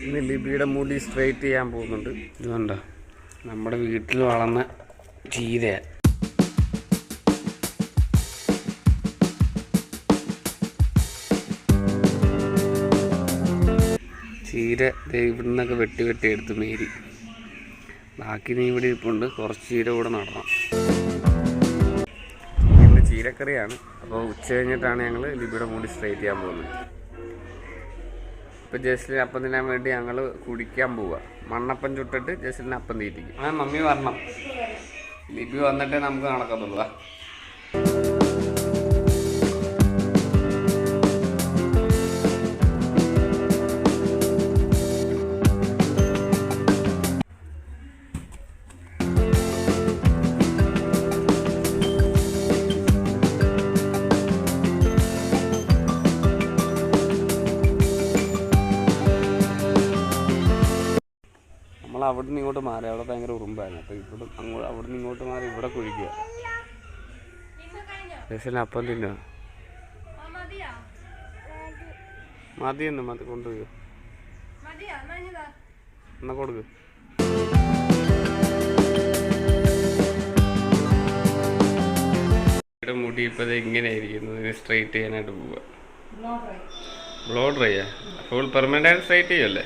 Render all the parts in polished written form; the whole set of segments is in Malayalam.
ഇന്ന് ലിബിയുടെ മുടി സ്ട്രെയിറ്റ് ചെയ്യാൻ പോകുന്നുണ്ട്. ഇതുകൊണ്ടോ നമ്മുടെ വീട്ടിൽ വളർന്ന ചീര. ചീര ഇവിടെ നിന്നൊക്കെ വെട്ടി വെട്ടി എടുത്ത് മേരി. ബാക്കി നീ ഇവിടെ ഇരിപ്പുണ്ട്. കുറച്ച് ചീര കൂടെ നടണം. ഇന്ന് ചീരക്കറിയാണ്. അപ്പോൾ ഉച്ച കഴിഞ്ഞിട്ടാണ് ഞങ്ങൾ ലിബിയുടെ മുടി സ്ട്രെയിറ്റ് ചെയ്യാൻ പോകുന്നത്. ഇപ്പോൾ ജസ്റ്റിന് അപ്പം തിന്നാൻ വേണ്ടി ഞങ്ങൾ കുടിക്കാൻ പോവുക. മണ്ണപ്പം ചുട്ടിട്ട് ജസ്റ്റിന് അപ്പം തീറ്റിക്കും. മമ്മി വരണം. ലിബി വന്നിട്ടേ നമുക്ക് നടക്കത്തുള്ളൂ. അവിടെ നിന്ന് ഇങ്ങോട്ട് മാറി. അവിടെ ഭയങ്കര ഉറുമ്പായിരുന്നു. അപ്പോൾ ഇവിടെ അവിടെ നിന്ന് ഇങ്ങോട്ട് മാറി ഇവിടെ കുഴിക്കുക. ജസ്റ്റിന് അപ്പം തിന്നുക. മതിയെന്ന് മതി കൊണ്ടുപോയി എന്നാ കൊടുക്ക്. ഇവിടെ മുടി ഇപ്പോൾ ഇങ്ങനെ ആയിരിക്കുന്നു. ഇതിന് സ്ട്രെയിറ്റ് ചെയ്യാനായിട്ട് പോവുക. ബ്ലോ ഡ്രൈയാ? ഫുൾ പെർമനന്റ് ആയിട്ട് സ്ട്രെയിറ്റ് ചെയ്യുമല്ലേ?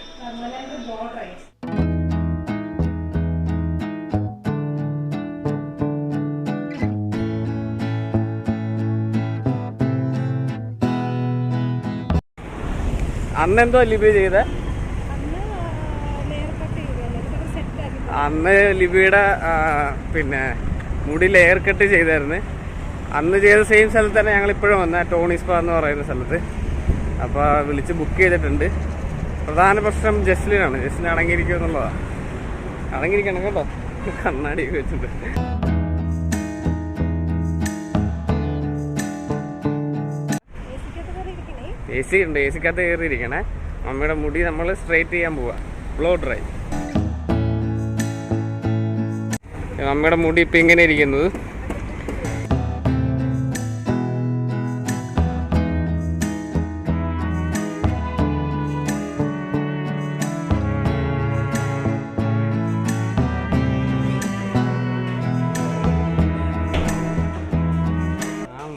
അന്ന് എന്തോ ലിബി ചെയ്തേ? അന്ന് ലിബിയുടെ പിന്നെ മുടി ലെയർ കട്ട് ചെയ്തായിരുന്നു. അന്ന് ചെയ്ത സെയിം സ്ഥലത്ത് തന്നെ ഞങ്ങൾ ഇപ്പോഴും വന്ന ടോണി സ്പാ എന്ന് പറയുന്ന സ്ഥലത്ത്. അപ്പോൾ വിളിച്ച് ബുക്ക് ചെയ്തിട്ടുണ്ട്. പ്രധാന പ്രശ്നം ജസ്ലിനാണ്. ജസ്ലിൻ അടങ്ങിയിരിക്കും എന്നുള്ളതാണ്. അടങ്ങിയിരിക്കണം കേട്ടോ. കണ്ണാടിയൊക്കെ വെച്ചിട്ട്. എ സി ഉണ്ട്. എ സിക്കകത്ത് കയറിയിരിക്കണേ. മമ്മിയുടെ മുടി നമ്മൾ സ്ട്രെയിറ്റ് ചെയ്യാൻ പോവാ. Blow dry. മമ്മിയുടെ മുടി ഇപ്പം ഇങ്ങനെ ഇരിക്കുന്നത്.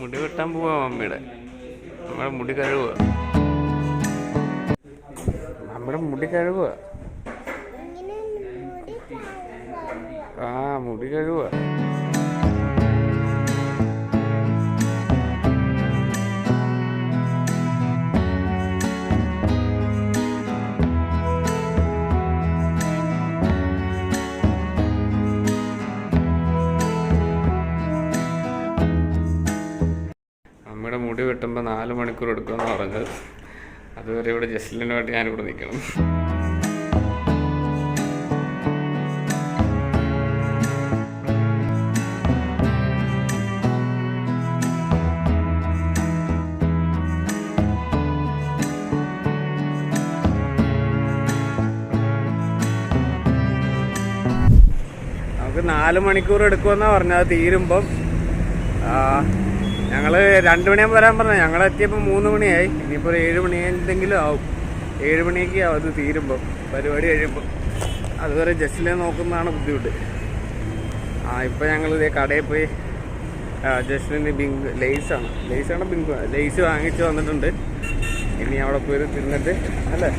മുടി വെട്ടാൻ പോവാ മമ്മിയുടെ. നമ്മുടെ മുടി കഴുകുക. നമ്മുടെ മുടി കഴുകുക. മുടി കഴുകുക. നമ്മുടെ മുടി വെട്ടുമ്പോൾ 4 മണിക്കൂർ എടുക്കുമെന്ന് പറഞ്ഞത്. അതുവരെ ഇവിടെ ജസ്ലിനുമായിട്ട് ഞാനിവിടെ നിൽക്കണം. നമുക്ക് 4 മണിക്കൂർ എടുക്കുമെന്നാണ് പറഞ്ഞത്. തീരുമ്പം ഞങ്ങൾ 2 മണിയാകുമ്പോൾ വരാൻ പറഞ്ഞത്. ഞങ്ങൾ എത്തിയപ്പോൾ 3 മണിയായി. ഇനിയിപ്പോൾ 7 മണി എന്തെങ്കിലും ആവും. 7 മണിയൊക്കെ ആവും അത് തീരുമ്പോൾ, പരിപാടി കഴിയുമ്പോൾ. അതുവരെ ജസ്റ്റിനെ നോക്കുന്നതാണ് ബുദ്ധിമുട്ട്. ഇപ്പോൾ ഞങ്ങൾ ഇതേ കടയിൽ പോയി ജസ്റ്റിന് ലേസാണ് ലേസ് വാങ്ങിച്ച് വന്നിട്ടുണ്ട്. ഇനി അവിടെ പോയി തിന്നിട്ട് അല്ലേ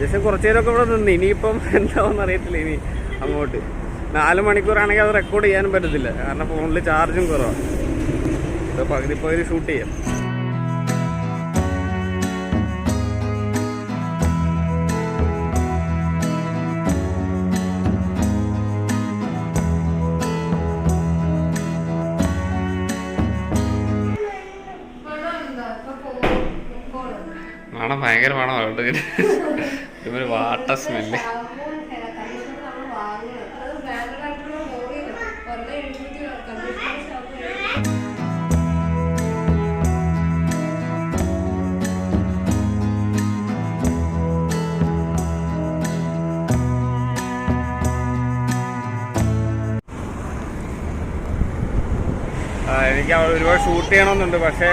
ജസ്റ്റ് കുറച്ച് നേരമൊക്കെ ഇവിടെ നിന്ന്. ഇനിയിപ്പം എന്താണെന്ന് അറിയത്തില്ല. ഇനി അങ്ങോട്ട് 4 മണിക്കൂറാണെങ്കിൽ അത് റെക്കോർഡ് ചെയ്യാനും പറ്റത്തില്ല. കാരണം ഫോണിൽ ചാർജും കുറവാണ്. പകുതി ഷൂട്ട് ചെയ്യാം. മണം ഭയങ്കര മണമാണ്. ഇതൊരു വാട്ട സ്മെല്ല്. എനിക്ക് ഒരുപാട് ഷൂട്ട് ചെയ്യണമെന്നുണ്ട്. പക്ഷേ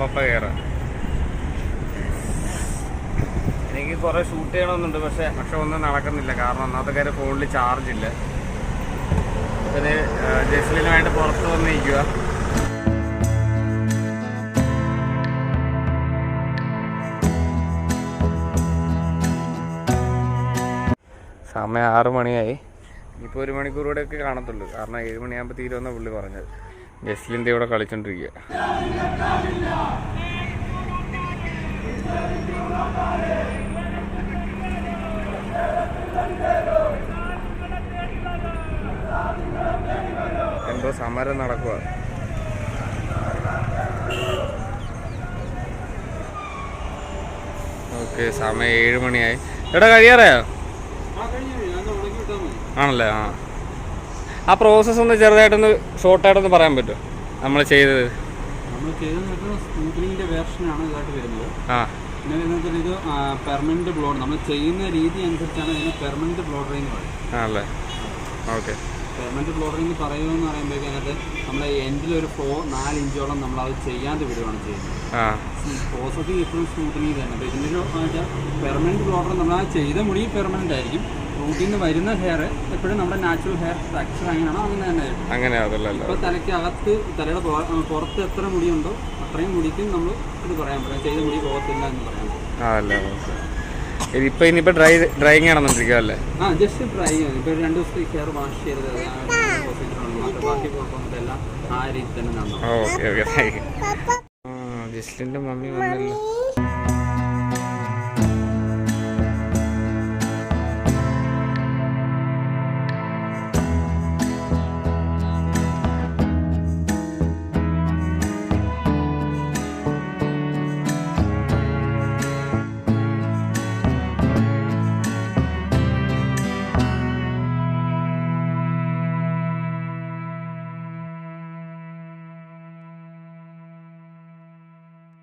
പപ്പ കയറാം. എനിക്ക് കുറേ ഷൂട്ട് ചെയ്യണമെന്നുണ്ട്. പക്ഷെ ഒന്നും നടക്കുന്നില്ല. കാരണം ഒന്നാമത്തെ കാര്യം ഫോണിൽ ചാർജ് ഇല്ല. പിന്നെ ജസ്ലിനുമായിട്ട് പുറത്ത് വന്നിരിക്കുക. സമയം 6 മണിയായി. ഇനിയിപ്പോൾ 1 മണിക്കൂർ കൂടെയൊക്കെ കാണത്തുള്ളൂ. കാരണം 7 മണിയാകുമ്പോൾ തീരുമെന്നാണ് പുള്ളി പറഞ്ഞത്. ജസ്ലിൻ്റെ ഇവിടെ കളിച്ചോണ്ടിരിക്കുക. എന്തോ സമരം നടക്കുക. ഓക്കെ, സമയം 7 മണിയായി. എടാ കഴിയാറായോ? ആണല്ലേ? ആ പ്രോസസ്സ് ഒന്ന് ചെറുതായിട്ടൊന്ന് ഷോർട്ടായിട്ടൊന്ന് പറയാൻ പറ്റുമോ നമ്മൾ ചെയ്തത്? സ്മൂത്തനിങ്ങിന്റെ വേർഷനാണ് ഇതായിട്ട് വരുന്നത്. പിന്നെ വരുന്നത് ഇത് പെർമനന്റ് ബ്ലോഡ്. നമ്മൾ ചെയ്യുന്ന രീതി അനുസരിച്ചാണ് ഇതിന് പെർമനന്റ് ബ്ലോഡറിങ് പറയുന്നത്. ആണല്ലേ? ഓക്കെ. പെർമനന്റ് ബ്ലോഡറിങ് പറയുമെന്ന് പറയുമ്പോഴേക്കും അതിനകത്ത് നമ്മൾ എൻഡിലൊരു 4 ഇഞ്ചോളം നമ്മളത് ചെയ്യാതെ വിടുകയാണ് ചെയ്യുന്നത്. പ്രോസസ്സിങ് ഇപ്പോഴും സ്മൂത്തനിങ് തന്നെ. അപ്പോൾ ഇതിൻ്റെ ഒരു പെർമനന്റ് ബ്ലോഡർ നമ്മൾ ചെയ്ത മുടി പെർമനന്റ് ആയിരിക്കും. റൂട്ടിൽ നിന്ന് വരുന്ന ഹെയർ എപ്പോഴും നമ്മുടെ നാച്ചുറൽ ഹെയർ സ്ട്രക്ചർ അങ്ങനെയാണോ അങ്ങനെ തന്നെ ആയിരിക്കും. അങ്ങനെ ഇപ്പോൾ തലയ്ക്ക് അകത്ത് തലയുടെ പുറത്ത് എത്ര മുടിയുണ്ടോ അത്രയും മുടിക്കും നമ്മൾ ഇത് പറയാൻ പറ്റും. ചെയ്ത മുടി പോകത്തില്ല എന്ന് പറയാൻ പറ്റും. ഇനിയിപ്പോൾ ഡ്രൈയിങ് നടന്നുകൊണ്ടിരിക്കുക അല്ലേ? ജസ്റ്റ് ഡ്രൈ ചെയ്യും. ഇപ്പോൾ 2 ദിവസത്തേക്ക് ഹെയർ വാഷ് ചെയ്തത് ബാക്കി കുഴപ്പമൊന്നുമില്ല. ആ രീതി തന്നെ നടന്നു. ഓക്കെ. ജസ്റ്റിൻ്റെ മമ്മി വന്നല്ലോ.